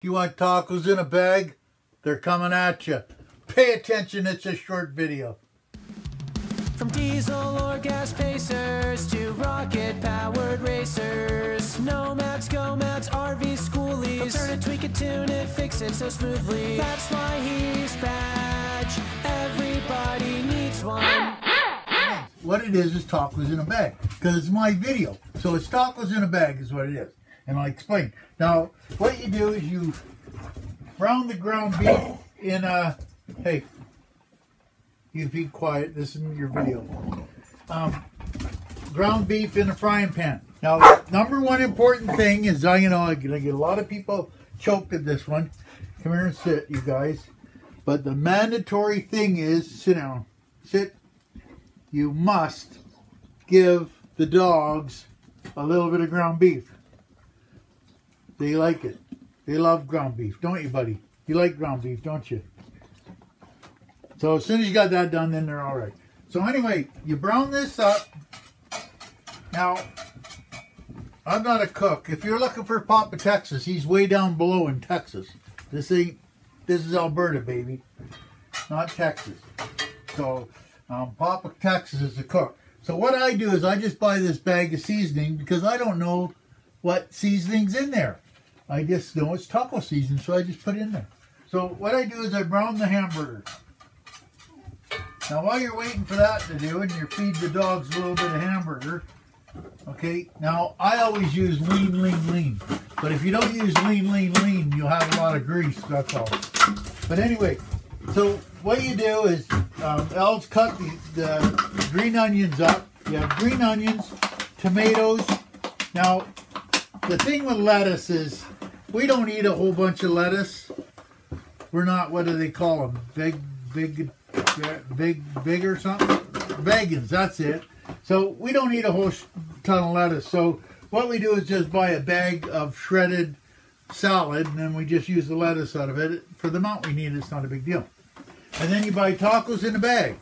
You want tacos in a bag? They're coming at you. Pay attention, it's a short video. From diesel or gas pacers to rocket-powered racers, Nomads, GoMads, RVs, schoolies, turn it, tweak it, tune it, fix it so smoothly. That's why he's Badge. Everybody needs one. What it is tacos in a bag, because it's my video. So it's tacos in a bag is what it is. And I'll explain. Now, what you do is you brown the ground beef in a, hey, you be quiet, this isn't your video. Ground beef in a frying pan. Now, number one important thing is, I'm gonna get a lot of people choked at this one. Come here and sit, you guys. But the mandatory thing is, sit down, sit. You must give the dogs a little bit of ground beef. They like it. They love ground beef, don't you, buddy? You like ground beef, don't you? So as soon as you got that done, then they're all right. So anyway, you brown this up. Now, I'm not a cook. If you're looking for Papa Texas, he's way down below in Texas. This is Alberta, baby, not Texas. So Papa Texas is the cook. So what I do is I just buy this bag of seasoning because I don't know what seasoning's in there. I just know it's taco season, so I just put it in there. So what I do is I brown the hamburger. Now while you're waiting for that to do, and you feed the dogs a little bit of hamburger, okay, now I always use lean. But if you don't use lean, you'll have a lot of grease, that's all. But anyway, so what you do is, Elle's cut the green onions up. You have green onions, tomatoes. Now, the thing with lettuce is, we don't eat a whole bunch of lettuce. We're not, what do they call them? Big or something? Vegans, that's it. So we don't eat a whole ton of lettuce. So what we do is just buy a bag of shredded salad, and then we just use the lettuce out of it. For the amount we need, it's not a big deal. And then you buy tacos in a bag.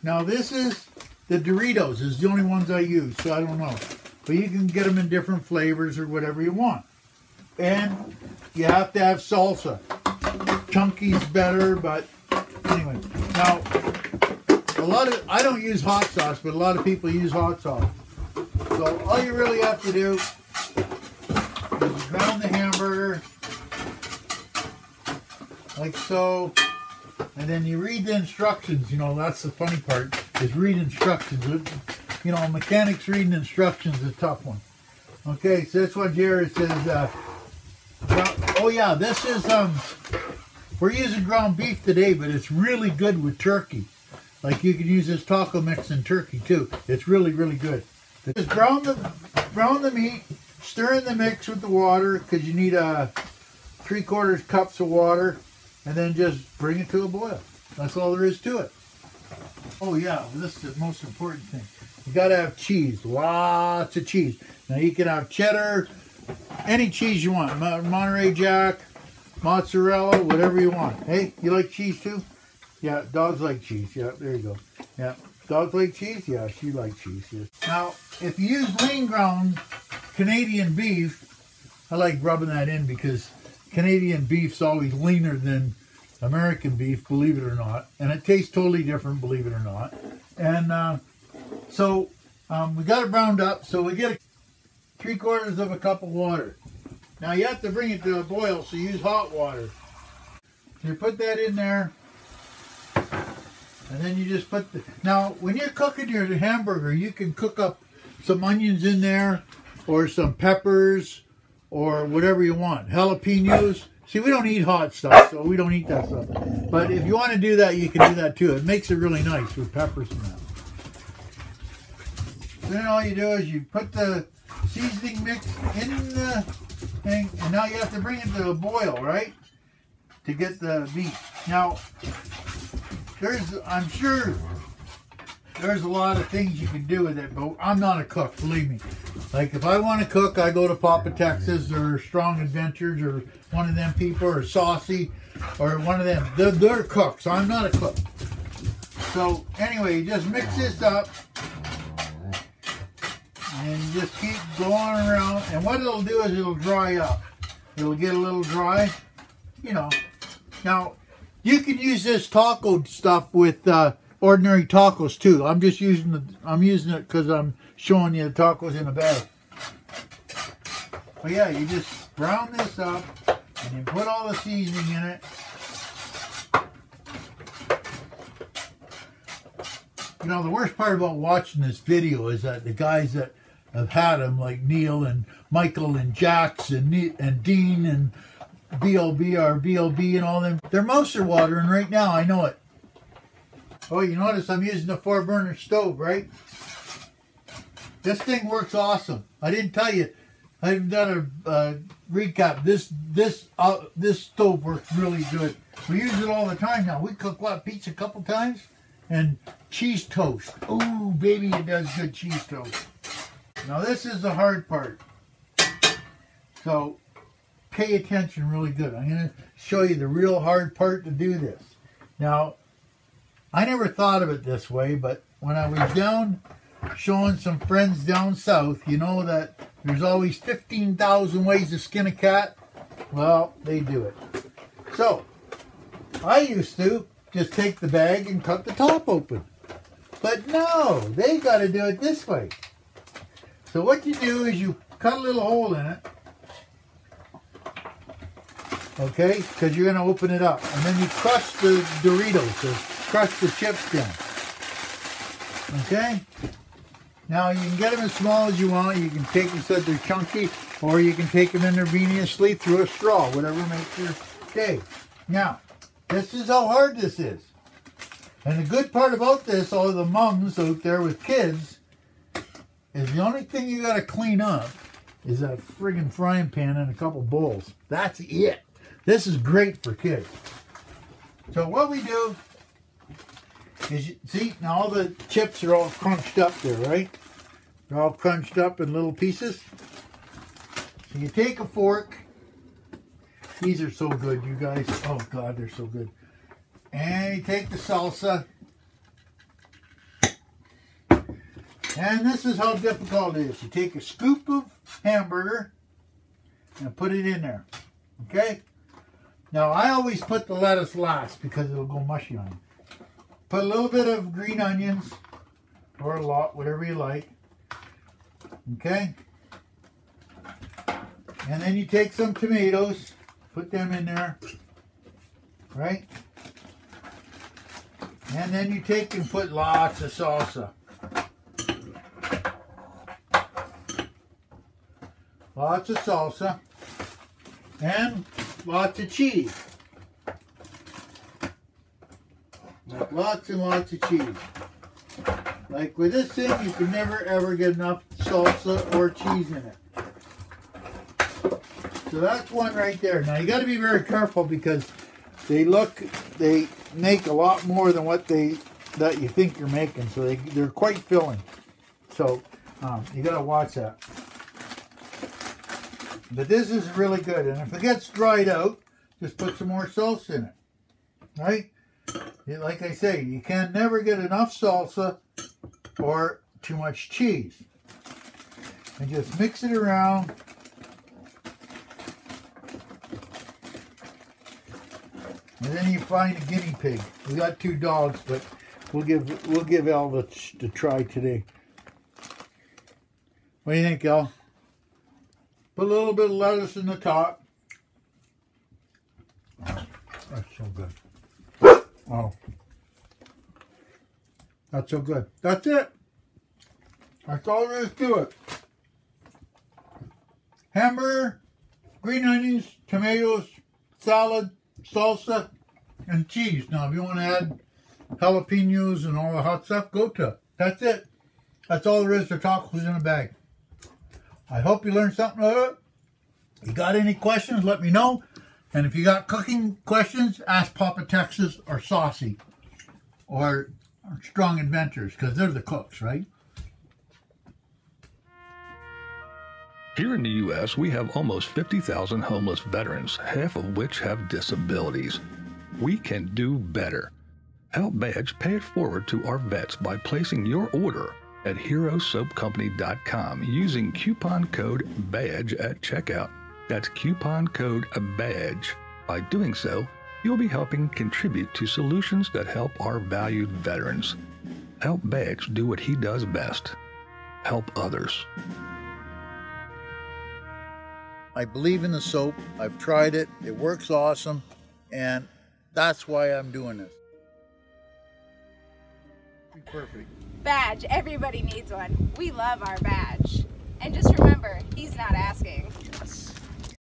Now this is the Doritos, is the only ones I use, so I don't know. But you can get them in different flavors or whatever you want. And you have to have salsa. Chunky's better, but anyway. Now, I don't use hot sauce, but a lot of people use hot sauce. So all you really have to do is brown the hamburger, like so. And then you read the instructions. You know, that's the funny part, is read instructions. You know, mechanics reading instructions is a tough one. Okay, so this one here, it says, oh yeah, this is, we're using ground beef today, but it's really good with turkey. Like, you can use this taco mix in turkey too. It's really, really good. Just brown the meat, stir in the mix with the water, because you need 3/4 cups of water, and then just bring it to a boil. That's all there is to it. Oh yeah, this is the most important thing. You gotta have cheese, lots of cheese. Now you can have cheddar, any cheese you want, Monterey Jack, mozzarella, whatever you want. Hey, you like cheese too? Yeah, dogs like cheese. Yeah, there you go. Yeah, dogs like cheese? Yeah, she likes cheese. Yes. Now, if you use lean ground Canadian beef, I like rubbing that in because Canadian beef's always leaner than American beef, believe it or not. And it tastes totally different, believe it or not. And so we got it browned up, so we get 3/4 of a cup of water. Now you have to bring it to a boil, so use hot water. You put that in there, and then you just put now when you're cooking your hamburger, you can cook up some onions in there, or some peppers, or whatever you want. Jalapenos. See, we don't eat hot stuff, so we don't eat that stuff. But if you want to do that, you can do that too. It makes it really nice with peppers and that. Then all you do is you put the seasoning mix in the thing, and now you have to bring it to a boil, right? To get the meat. Now, I'm sure there's a lot of things you can do with it, but I'm not a cook, believe me. Like, if I want to cook, I go to Papa Texas or Strong Adventures or one of them people, or Saucy, or one of them. They're cooks. I'm not a cook. So, anyway, you just mix this up. And you just keep going around. And what it'll do is it'll dry up. It'll get a little dry, you know. Now, you can use this taco stuff with ordinary tacos too. I'm using it because I'm showing you the tacos in a bag. But yeah, you just brown this up and you put all the seasoning in it. You know, the worst part about watching this video is that the guys that have had them, like Neil and Michael and Jax and Dean and BLB and all them, their mouths are watering right now. I know it. Oh, you notice I'm using the 4-burner stove, right? This thing works awesome. I didn't tell you. I haven't done a recap. This stove works really good. We use it all the time now. We cook pizza a couple times, and cheese toast. Ooh, baby, it does good cheese toast. Now this is the hard part. So pay attention really good. I'm going to show you the real hard part to do this. Now, I never thought of it this way, but when I was down showing some friends down south, you know that there's always 15,000 ways to skin a cat. Well, they do it. So, I used to just take the bag and cut the top open. But no, they got to do it this way. So what you do is you cut a little hole in it. Okay, because you're going to open it up. And then you crush the Doritos, or crush the chips down. Okay? Now you can get them as small as you want. You can take them so they're chunky, or you can take them intravenously through a straw, whatever makes your day. Now, this is how hard this is. And the good part about this, all the mums out there with kids, is the only thing you got to clean up is that friggin' frying pan and a couple bowls. That's it. This is great for kids. So what we do is, see, now all the chips are all crunched up there, right? They're all crunched up in little pieces. So you take a fork. These are so good, you guys. Oh, God, they're so good. And you take the salsa. And this is how difficult it is. You take a scoop of hamburger and put it in there. Okay? Now, I always put the lettuce last because it'll go mushy on you. Put a little bit of green onions, or a lot, whatever you like. Okay? And then you take some tomatoes, put them in there. Right? And then you take and put lots of salsa. Lots of salsa. And lots of cheese. Like lots and lots of cheese. Like with this thing, you can never ever get enough salsa or cheese in it. So that's one right there. Now you got to be very careful because they make a lot more than that you think you're making. So they're quite filling. So you got to watch that. But this is really good. And if it gets dried out, just put some more salsa in it. Right? Like I say, you can never get enough salsa or too much cheese. And just mix it around. And then you find a guinea pig. We got 2 dogs, but we'll give Elle a try today. What do you think, Elle? Put a little bit of lettuce in the top. Oh, that's so good. Oh. That's so good. That's it. That's all there is to it. Hamburger, green onions, tomatoes, salad, salsa, and cheese. Now, if you want to add jalapenos and all the hot stuff, go to it. That's it. That's all there is to tacos in a bag. I hope you learned something out of it. If you got any questions, let me know. And if you got cooking questions, ask Papa Texas or Saucy or Strong Adventures, because they're the cooks, right? Here in the U.S., we have almost 50,000 homeless veterans, half of which have disabilities. We can do better. Help Badge pay it forward to our vets by placing your order at herosoapcompany.com using coupon code BADGE at checkout That's coupon code BADGE. By doing so, you'll be helping contribute to solutions that help our valued veterans. Help Badge do what he does best: help others. I believe in the soap. I've tried it. It works awesome. And that's why I'm doing this. Perfect. Badge. Everybody needs one. We love our Badge. And just remember, he's not asking.